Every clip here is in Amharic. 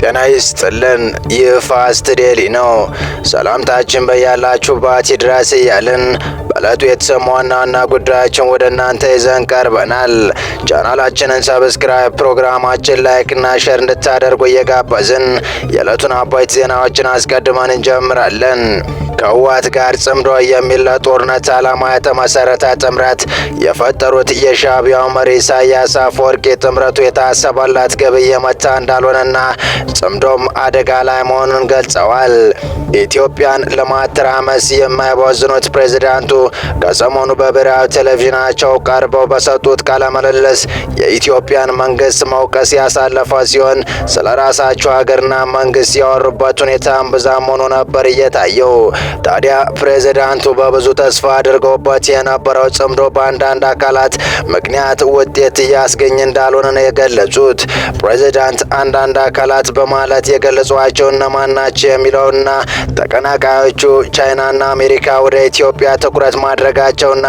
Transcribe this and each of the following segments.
ጤና ይስጥልን። ይህ ፋስት ዴሊ ነው። ሰላምታችን በያላችሁበት ይድረስ እያልን በዕለቱ የተሰሙ ዋና ዋና ጉዳዮችን ወደ እናንተ ይዘን ቀርበናል። ቻናላችንን ሰብስክራይብ፣ ፕሮግራማችን ላይክ እና ሼር እንድታደርጉ እየጋበዝን የዕለቱን አበይት ዜናዎችን አስቀድመን እንጀምራለን። ከህወሓት ጋር ጽምዶ የሚል ለጦርነት ዓላማ የተመሰረተ ጥምረት የፈጠሩት የሻዕቢያው መሪ ኢሳያስ አፈወርቂ ጥምረቱ የታሰበለት ግብ እየመታ እንዳልሆነና ጽምዶም አደጋ ላይ መሆኑን ገልጸዋል። ኢትዮጵያን ለማተራመስ የማይቦዝኑት ፕሬዝዳንቱ ከሰሞኑ በብሔራዊ ቴሌቪዥናቸው ቀርበው በሰጡት ቃለ ምልልስ የኢትዮጵያን መንግስት መውቀስ ያሳለፈ ሲሆን ስለ ራሳቸው ሀገርና መንግስት ያወሩበት ሁኔታ እምብዛም ሆኖ ነበር እየታየው። ታዲያ ፕሬዝዳንቱ በብዙ ተስፋ አድርገውበት የነበረው ጽምዶ በአንዳንድ አካላት ምክንያት ውጤት እያስገኘ እንዳልሆነ ነው የገለጹት። ፕሬዝዳንት አንዳንድ አካላት በማለት የገለጿቸው እነማን ናቸው የሚለውና ተቀናቃዮቹ ቻይናና አሜሪካ ወደ ኢትዮጵያ ትኩረት ማድረጋቸውና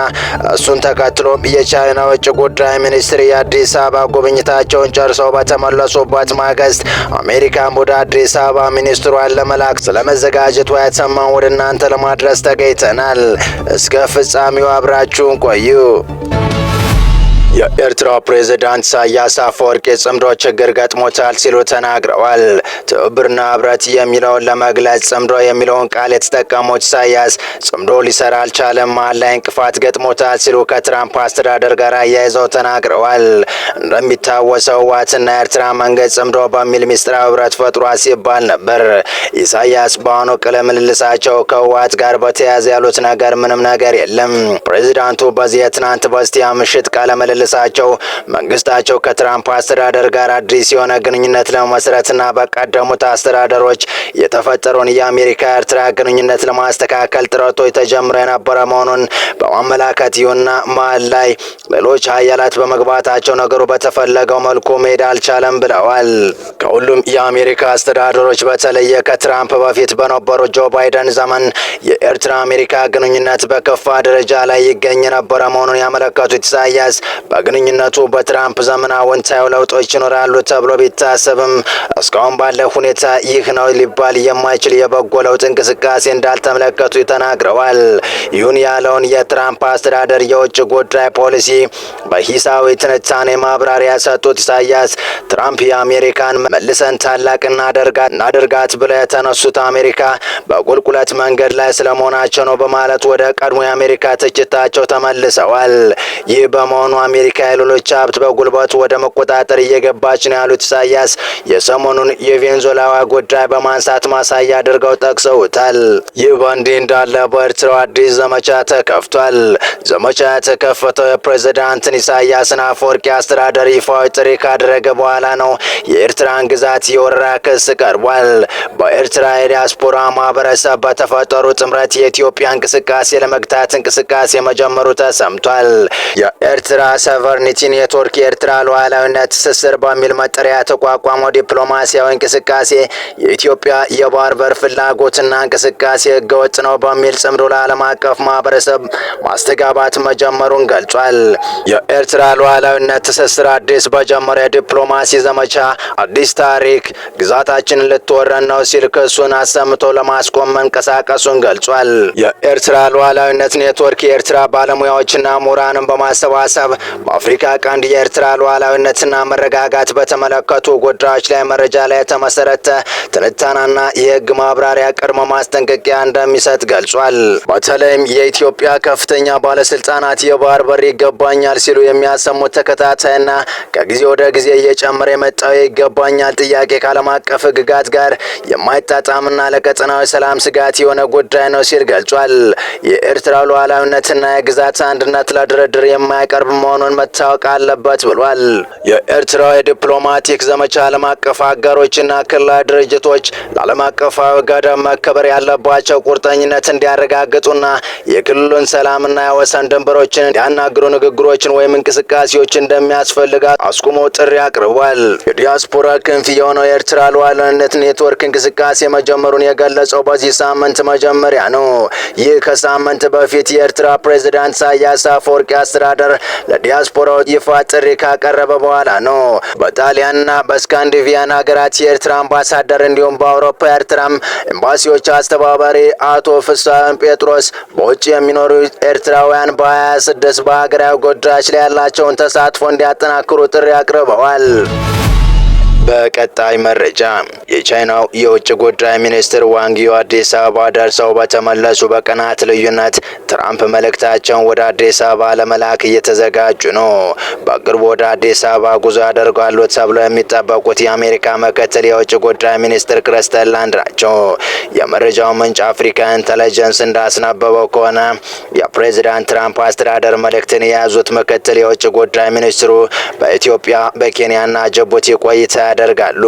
እሱን ተከትሎም የቻይና ውጭ ጉዳይ ሚኒስትር የአዲስ አበባ ጉብኝታቸውን ጨርሰው በተመለሱበት ማግስት አሜሪካም ወደ አዲስ አበባ ሚኒስትሯን ለመላክ ስለመዘጋጀቷ የተሰማውን ወደ እናንተ ለማድረስ ተገኝተናል። እስከ ፍጻሜው አብራችሁን ቆዩ። የኤርትራው ፕሬዝዳንት ኢሳያስ አፈወርቂ ጽምዶ ችግር ገጥሞታል ሲሉ ተናግረዋል። ትብብርና ህብረት የሚለውን ለመግለጽ ጽምዶ የሚለውን ቃል የተጠቀሙት ኢሳያስ ጽምዶ ሊሰራ አልቻለም፣ መሀል ላይ እንቅፋት ገጥሞታል ሲሉ ከትራምፕ አስተዳደር ጋር አያይዘው ተናግረዋል። እንደሚታወሰው ህወሓትና ኤርትራ መንግስት ጽምዶ በሚል ሚስጥራዊ ህብረት ፈጥሯ ሲባል ነበር። ኢሳያስ በአሁኑ ቃለ ምልልሳቸው ከህወሓት ጋር በተያያዘ ያሉት ነገር ምንም ነገር የለም። ፕሬዝዳንቱ በዚህ የትናንት በስቲያ ምሽት ቃለ ልሳቸው መንግስታቸው ከትራምፕ አስተዳደር ጋር አዲስ የሆነ ግንኙነት ለመመስረትና በቀደሙት አስተዳደሮች የተፈጠረውን የአሜሪካ ኤርትራ ግንኙነት ለማስተካከል ጥረቶች ተጀምረው የነበረ መሆኑን በማመላከት ይሁንና መሀል ላይ ሌሎች ሀያላት በመግባታቸው ነገሩ በተፈለገው መልኩ መሄድ አልቻለም ብለዋል። ከሁሉም የአሜሪካ አስተዳደሮች በተለየ ከትራምፕ በፊት በነበሩ ጆ ባይደን ዘመን የኤርትራ አሜሪካ ግንኙነት በከፋ ደረጃ ላይ ይገኝ የነበረ መሆኑን ያመለከቱት ኢሳያስ በግንኙነቱ በትራምፕ ዘመን አዎንታዊ ለውጦች ይኖራሉ ተብሎ ቢታሰብም እስካሁን ባለ ሁኔታ ይህ ነው ሊባል የማይችል የበጎ ለውጥ እንቅስቃሴ እንዳልተመለከቱ ተናግረዋል። ይሁን ያለውን የትራምፕ አስተዳደር የውጭ ጉዳይ ፖሊሲ በሂሳዊ ትንታኔ ማብራሪያ ሰጡት ኢሳያስ ትራምፕ የአሜሪካን መልሰን ታላቅ እናደርጋት ብለው የተነሱት አሜሪካ በቁልቁለት መንገድ ላይ ስለመሆናቸው ነው በማለት ወደ ቀድሞ የአሜሪካ ትችታቸው ተመልሰዋል። ይህ በመሆኑ አሜሪካ የሌሎች ሀብት በጉልበት ወደ መቆጣጠር እየገባች ነው ያሉት ኢሳያስ የሰሞኑን የቬንዙዌላ ጉዳይ በማንሳት ማሳያ አድርገው ጠቅሰውታል። ይህ በእንዲህ እንዳለ በኤርትራ አዲስ ዘመቻ ተከፍቷል። ዘመቻ የተከፈተው የፕሬዝዳንትን ኢሳያስን አፈወርቂ አስተዳደር ይፋዊ ጥሪ ካደረገ በኋላ ነው። የኤርትራን ግዛት የወረራ ክስ ቀርቧል። በኤርትራ የዲያስፖራ ማህበረሰብ በተፈጠሩ ጥምረት የኢትዮጵያ እንቅስቃሴ ለመግታት እንቅስቃሴ መጀመሩ ተሰምቷል። የኤርትራ ሶቨርኒቲ ኔትወርክ የኤርትራ ሉዓላዊነት ትስስር በሚል መጠሪያ የተቋቋመው ዲፕሎማሲያዊ እንቅስቃሴ የኢትዮጵያ የባህር በር ፍላጎትና እንቅስቃሴ ህገወጥ ነው በሚል ጽምዶ ለዓለም አቀፍ ማህበረሰብ ማስተጋባት መጀመሩን ገልጿል። የኤርትራ ሉዓላዊነት ትስስር አዲስ በጀመረ የዲፕሎማሲ ዘመቻ አዲስ ታሪክ ግዛታችንን ልትወረን ነው ሲል ክሱን አሰምቶ ለማስቆም መንቀሳቀሱን ገልጿል። የኤርትራ ሉዓላዊነት ኔትወርክ የኤርትራ ባለሙያዎችና ምሁራንን በማሰባሰብ በአፍሪካ ቀንድ የኤርትራ ሉዓላዊነትና መረጋጋት በተመለከቱ ጉዳዮች ላይ መረጃ ላይ የተመሰረተ ትንታኔና የህግ ማብራሪያ ቅድመ ማስጠንቀቂያ እንደሚሰጥ ገልጿል። በተለይም የኢትዮጵያ ከፍተኛ ባለስልጣናት የባህር በር ይገባኛል ሲሉ የሚያሰሙት ተከታታይና ከጊዜ ወደ ጊዜ እየጨመረ የመጣው ይገባኛል ጥያቄ ከዓለም አቀፍ ህግጋት ጋር የማይጣጣምና ለቀጠናዊ ሰላም ስጋት የሆነ ጉዳይ ነው ሲል ገልጿል። የኤርትራ ሉዓላዊነትና የግዛት አንድነት ለድርድር የማይቀርብ መሆኑን መታወቅ አለበት ብሏል። የኤርትራ የዲፕሎማቲክ ዘመቻ ዓለም አቀፍ አጋሮችና ክልላዊ ድርጅቶች ለዓለም አቀፋዊ ገደብ መከበር ያለባቸው ቁርጠኝነት እንዲያረጋግጡና የክልሉን ሰላምና የወሰን ድንበሮችን እንዲያናግሩ ንግግሮችን ወይም እንቅስቃሴዎች እንደሚያስፈልግ አስቁሞ ጥሪ አቅርቧል። የዲያስፖራ ክንፍ የሆነው የኤርትራ ሉዓላዊነት ኔትወርክ እንቅስቃሴ መጀመሩን የገለጸው በዚህ ሳምንት መጀመሪያ ነው። ይህ ከሳምንት በፊት የኤርትራ ፕሬዝዳንት ኢሳያስ አፈወርቂ አስተዳደር ለዲያ ለዲያስፖራው ይፋ ጥሪ ካቀረበ በኋላ ነው። በጣሊያንና በስካንዲቪያን ሀገራት የኤርትራ አምባሳደር እንዲሁም በአውሮፓ ኤርትራም ኤምባሲዎች አስተባባሪ አቶ ፍስሐ ጴጥሮስ በውጭ የሚኖሩ ኤርትራውያን በ26 በሀገራዊ ጉዳዮች ላይ ያላቸውን ተሳትፎ እንዲያጠናክሩ ጥሪ አቅርበዋል። በቀጣይ መረጃ የቻይናው የውጭ ጉዳይ ሚኒስትር ዋንግ ዩ አዲስ አበባ ደርሰው በተመለሱ በቀናት ልዩነት ትራምፕ መልእክታቸውን ወደ አዲስ አበባ ለመላክ እየተዘጋጁ ነው። በቅርቡ ወደ አዲስ አበባ ጉዞ ያደርጋሉ ተብለው የሚጠበቁት የአሜሪካ ምክትል የውጭ ጉዳይ ሚኒስትር ክሪስተን ላንድ ናቸው። የመረጃው ምንጭ አፍሪካ ኢንተለጀንስ እንዳስነበበው ከሆነ የፕሬዝዳንት ትራምፕ አስተዳደር መልእክትን የያዙት ምክትል የውጭ ጉዳይ ሚኒስትሩ በኢትዮጵያ በኬንያና ጅቡቲ ቆይታ ያደርጋሉ።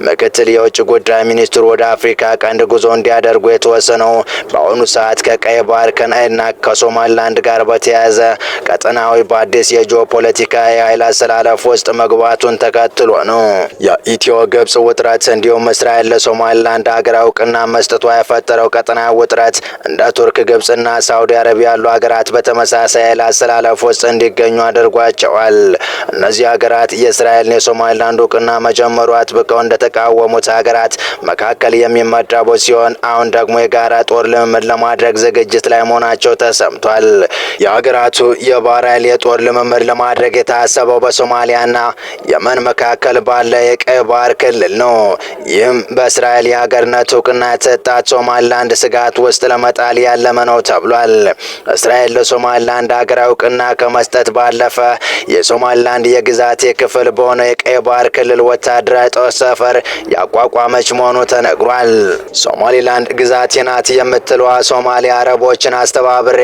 ምክትል የውጭ ጉዳይ ሚኒስትሩ ወደ አፍሪካ ቀንድ ጉዞ እንዲያደርጉ የተወሰነው በአሁኑ ሰዓት ከቀይ ባህር እና ከሶማሊላንድ ጋር በተያያዘ ቀጠናዊ በአዲስ የጂኦፖለቲካ የኃይል አሰላለፍ ውስጥ መግባቱን ተከትሎ ነው። የኢትዮ ግብጽ ውጥረት እንዲሁም እስራኤል ለሶማሊላንድ ሀገር እውቅና መስጠቷ የፈጠረው ቀጠናዊ ውጥረት እንደ ቱርክ፣ ግብጽና ሳውዲ አረቢያ ያሉ ሀገራት በተመሳሳይ የኃይል አሰላለፍ ውስጥ እንዲገኙ አድርጓቸዋል። እነዚህ ሀገራት የእስራኤልን የሶማሊላንድ እውቅና መጀመሩ አጥብቀው እንደተቃወሙት ሀገራት መካከል የሚመደቡ ሲሆን አሁን ደግሞ የጋራ ጦር ልምምድ ለማድረግ ዝግጅት ላይ መሆናቸው ተሰምቷል። የሀገራቱ የባህር ኃይል የጦር ልምምድ ለማድረግ የታሰበው በሶማሊያና የመን መካከል ባለ የቀይ ባህር ክልል ነው። ይህም በእስራኤል የሀገርነት እውቅና የተሰጣት ሶማሊላንድ ስጋት ውስጥ ለመጣል ያለመ ነው ተብሏል። እስራኤል ለሶማሊላንድ ሀገራዊ እውቅና ከመስጠት ባለፈ የሶማሊላንድ የግዛቴ ክፍል በሆነ የቀይ ባህር ክልል ወታደራዊ ጦር ሰፈር ያቋቋመች መሆኑ ተነግሯል። ሶማሊላንድ ግዛቴ ናት የምትለዋ ሶማሊያ አረቦችን አስተባብሬ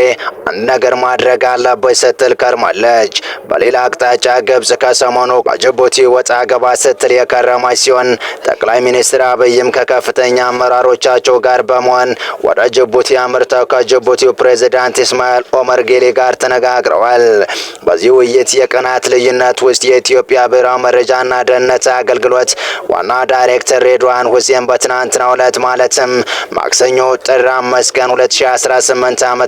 አንድ ነገር ማድረግ አለበት ስትል ከርማለች። በሌላ አቅጣጫ ግብጽ ከሰሞኑ ከጅቡቲ ወጣ ገባ ስትል የከረመች ሲሆን ጠቅላይ ሚኒስትር አብይም ከከፍተኛ አመራሮቻቸው ጋር በመሆን ወደ ጅቡቲ አምርተው ከጅቡቲው ፕሬዝዳንት ኢስማኤል ኦመር ጌሌ ጋር ተነጋግረዋል። በዚህ ውይይት የቀናት ልዩነት ውስጥ የኢትዮጵያ ብሔራዊ መረጃና ደህንነት አገልግሎት ዋና ዳይሬክተር ሬድዋን ሁሴን በትናንትናው ዕለት ማለትም ማክሰኞ ጥር 5 ቀን 2018 ዓ.ም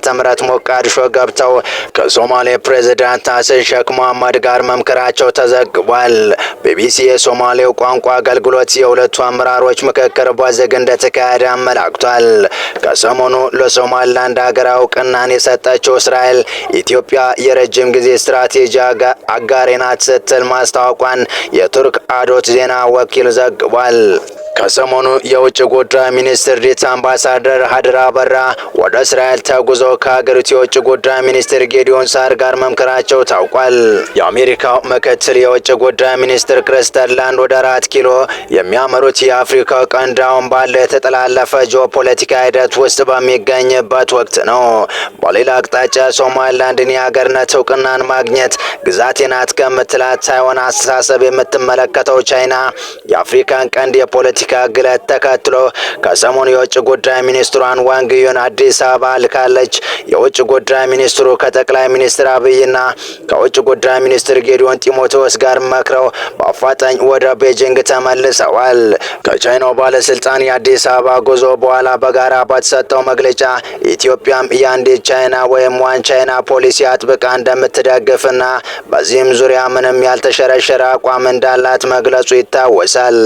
ሞቃዲሾ ገብተው ከሶማሌ ፕሬዝዳንት ሐሰን ሼክ መሐመድ ጋር መምከራቸው ተዘግቧል። ቢቢሲ የሶማሌው ቋንቋ አገልግሎት የሁለቱ አመራሮች ምክክር በዝግ እንደተካሄደ አመላክቷል። ከሰሞኑ ለሶማሊላንድ ሀገራዊ እውቅናን የሰጠችው እስራኤል ኢትዮጵያ የረጅም ጊዜ ስትራቴጂ አጋሬ ናት ስትል ማስታወቋን የቱርክ አዶት ዜና ወኪል ዘግቧል። ከሰሞኑ የውጭ ጉዳይ ሚኒስትር ዴኤታ አምባሳደር ሀድራ በራ ወደ እስራኤል ተጉዘው ከሀገሪቱ የውጭ ጉዳይ ሚኒስትር ጌዲዮን ሳር ጋር መምከራቸው ታውቋል። የአሜሪካው ምክትል የውጭ ጉዳይ ሚኒስትር ክሪስተን ላንድ ወደ 4 ኪሎ የሚያመሩት የአፍሪካ ቀንድ አሁን ባለው የተጠላለፈ ጂኦፖለቲካ ሂደት ውስጥ በሚገኝበት ወቅት ነው። በሌላ አቅጣጫ ሶማሊላንድን የሀገርነት እውቅናን ማግኘት ግዛቴ ናት ከምትላት ሳይሆን አስተሳሰብ የምትመለከተው ቻይና የአፍሪካን ቀንድ የፖለቲካ ግለት ተከትሎ ከሰሞኑ የውጭ ጉዳይ ሚኒስትሯን ዋንግ ዩን አዲስ አበባ ልካለች። የውጭ ጉዳይ ሚኒስትሩ ከጠቅላይ ሚኒስትር አብይና ከውጭ ጉዳይ ሚኒስትር ጌዲዮን ጢሞቴዎስ ጋር መክረው በአፋጣኝ ወደ ቤጂንግ ተመልሰዋል። ከቻይናው ባለስልጣን የአዲስ አበባ ጉዞ በኋላ በጋራ በተሰጠው መግለጫ ኢትዮጵያም የአንድ ቻይና ወይም ዋን ቻይና ፖሊሲ አጥብቃ እንደምትደግፍና በዚህም ዙሪያ ምንም ያልተሸረሸረ አቋም እንዳላት መግለጹ ይታወሳል።